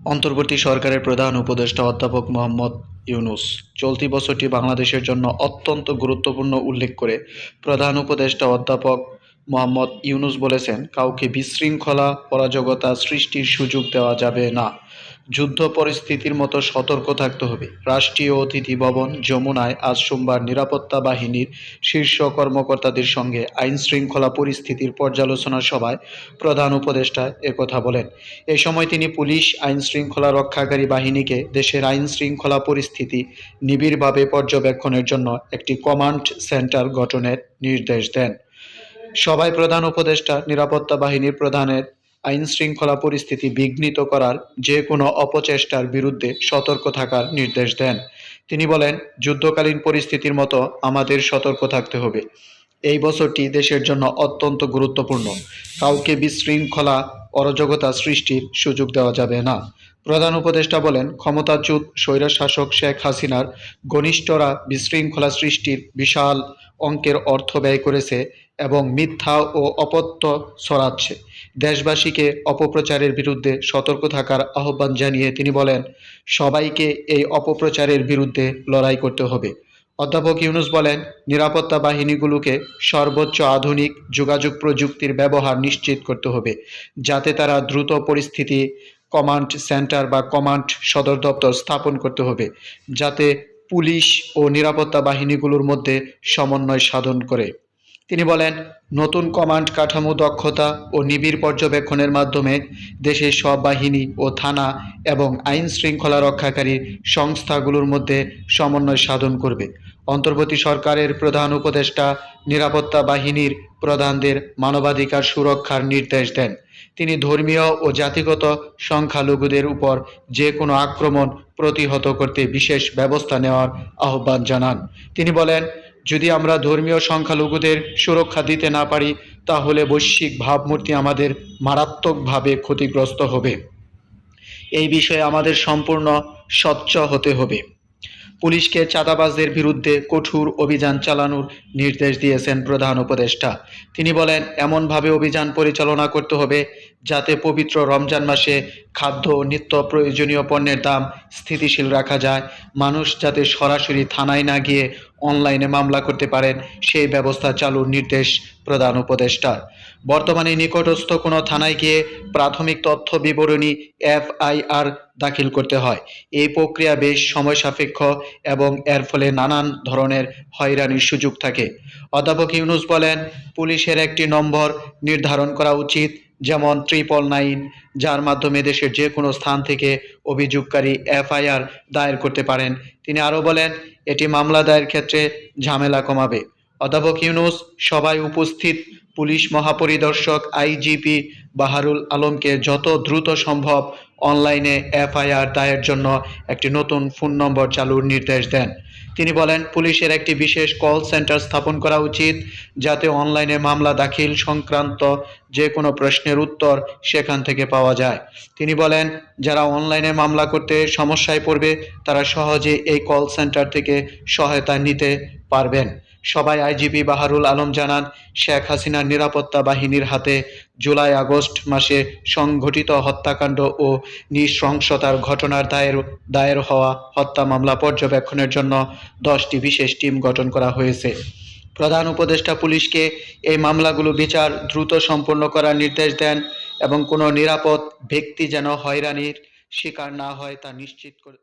অন্তর্বর্তী সরকারের প্রধান উপদেষ্টা অধ্যাপক মোহাম্মদ ইউনূস চলতি বছরটি বাংলাদেশের জন্য অত্যন্ত গুরুত্বপূর্ণ উল্লেখ করে প্রধান উপদেষ্টা অধ্যাপক মোহাম্মদ ইউনূস বলেছেন, কাউকে বিশৃঙ্খলা অরাজকতা সৃষ্টির সুযোগ দেওয়া যাবে না। যুদ্ধ পরিস্থিতির মতো সতর্ক থাকতে হবে। রাষ্ট্রীয় অতিথি ভবন যমুনায় আজ সোমবার নিরাপত্তা বাহিনীর শীর্ষ কর্মকর্তাদের সঙ্গে আইনশৃঙ্খলা পরিস্থিতির পর্যালোচনা সভায় প্রধান উপদেষ্টা একথা বলেন। এ সময় তিনি পুলিশ আইনশৃঙ্খলা রক্ষাকারী বাহিনীকে দেশের আইনশৃঙ্খলা পরিস্থিতি নিবিড়ভাবে পর্যবেক্ষণের জন্য একটি কমান্ড সেন্টার গঠনের নির্দেশ দেন। সভায় প্রধান উপদেষ্টা নিরাপত্তা বাহিনীর প্রধানের আইনশৃঙ্খলা পরিস্থিতি বিঘ্নিত করার যে কোনো অপচেষ্টার বিরুদ্ধে সতর্ক থাকার নির্দেশ দেন। তিনি বলেন, যুদ্ধকালীন পরিস্থিতির মতো আমাদের সতর্ক থাকতে হবে। এই বছরটি দেশের জন্য অত্যন্ত গুরুত্বপূর্ণ। কাউকে বিশৃঙ্খলা অরাজকতা সৃষ্টির সুযোগ দেওয়া যাবে না। প্রধান উপদেষ্টা বলেন, ক্ষমতাচ্যুত স্বৈরশাসক শেখ হাসিনার ঘনিষ্ঠরা বিশৃঙ্খলা সৃষ্টির বিশাল অঙ্কের অর্থ ব্যয় করেছে এবং মিথ্যা ও অপত্য ছড়াচ্ছে। দেশবাসীকে অপপ্রচারের বিরুদ্ধে সতর্ক থাকার আহ্বান জানিয়ে তিনি বলেন, সবাইকে এই অপপ্রচারের বিরুদ্ধে লড়াই করতে হবে। অধ্যাপক ইউনূস বলেন, নিরাপত্তা বাহিনীগুলোকে সর্বোচ্চ আধুনিক যোগাযোগ প্রযুক্তির ব্যবহার নিশ্চিত করতে হবে, যাতে তারা দ্রুত পরিস্থিতি কমান্ড সেন্টার বা কমান্ড সদর দপ্তর স্থাপন করতে হবে, যাতে পুলিশ ও নিরাপত্তা বাহিনীগুলোর মধ্যে সমন্বয় সাধন করে। তিনি বলেন, নতুন কমান্ড কাঠামো দক্ষতা ও নিবিড় পর্যবেক্ষণের মাধ্যমে দেশের সব বাহিনী ও থানা এবং আইন শৃঙ্খলা রক্ষাকারী সংস্থাগুলোর মধ্যে সমন্বয় সাধন করবে। অন্তর্বর্তী সরকারের প্রধান উপদেষ্টা নিরাপত্তা বাহিনীর প্রধানদের মানবাধিকার সুরক্ষার নির্দেশ দেন। তিনি ধর্মীয় ও জাতিগত সংখ্যালঘুদের উপর যে কোনো আক্রমণ প্রতিহত করতে বিশেষ ব্যবস্থা নেওয়ার আহ্বান জানান। তিনি বলেন, যদি আমরা ধর্মীয় সংখ্যালঘুদের সুরক্ষা দিতে না পারি, তাহলে বৈশ্বিক ভাবমূর্তি আমাদের মারাত্মকভাবে ক্ষতিগ্রস্ত হবে। এই বিষয়ে আমাদের সম্পূর্ণ স্বচ্ছ হতে হবে। পুলিশকে চাঁদাবাজদের বিরুদ্ধে কঠোর অভিযান চালানোর নির্দেশ দিয়েছেন প্রধান উপদেষ্টা। তিনি বলেন, এমনভাবে অভিযান পরিচালনা করতে হবে যাতে পবিত্র রমজান মাসে খাদ্য ও নিত্য প্রয়োজনীয় পণ্যের দাম স্থিতিশীল রাখা যায়। মানুষ যাতে সরাসরি থানায় না গিয়ে অনলাইনে মামলা করতে পারেন, সেই ব্যবস্থা চালুর নির্দেশ প্রধান উপদেষ্টার। বর্তমানে নিকটস্থ কোনো থানায় গিয়ে প্রাথমিক তথ্য বিবরণী এফআইআর দাখিল করতে হয়। এই প্রক্রিয়া বেশ সময় সাপেক্ষ এবং এর ফলে নানান ধরনের হয়রানির সুযোগ থাকে। অধ্যাপক ইউনূস বলেন, পুলিশের একটি নম্বর নির্ধারণ করা উচিত, যেমন 999, যার মাধ্যমে দেশের যে কোনো স্থান থেকে অভিযোগকারী এফআইআর দায়ের করতে পারেন। তিনি আরও বলেন, এটি মামলা দায়ের ক্ষেত্রে ঝামেলা কমাবে। অধ্যাপক ইউনূস সভায় উপস্থিত পুলিশ মহাপরিদর্শক আইজিপি বাহারুল আলমকে যত দ্রুত সম্ভব অনলাইনে এফআইআর দায়ের জন্য একটি নতুন ফোন নম্বর চালুর নির্দেশ দেন। তিনি বলেন, পুলিশের একটি বিশেষ কল সেন্টার স্থাপন করা উচিত, যাতে অনলাইনে মামলা দাখিল সংক্রান্ত যে কোনো প্রশ্নের উত্তর সেখান থেকে পাওয়া যায়। তিনি বলেন, যারা অনলাইনে মামলা করতে সমস্যায় পড়বে তারা সহজে এই কল সেন্টার থেকে সহায়তা নিতে পারবেন। সবাই আইজিপি বাহারুল আলম জানান, শেখ হাসিনার নিরাপত্তা বাহিনীর হাতে জুলাই আগস্ট মাসে সংঘটিত হত্যাকাণ্ড ও নৃশংসতার ঘটনার দায়ের হওয়া হত্যা মামলা পর্যবেক্ষণের জন্য 10টি বিশেষ টিম গঠন করা হয়েছে। প্রধান উপদেষ্টা পুলিশকে এই মামলাগুলো বিচার দ্রুত সম্পন্ন করার নির্দেশ দেন এবং কোনো নিরাপদ ব্যক্তি যেন হয়রানির শিকার না হয় তা নিশ্চিত করে।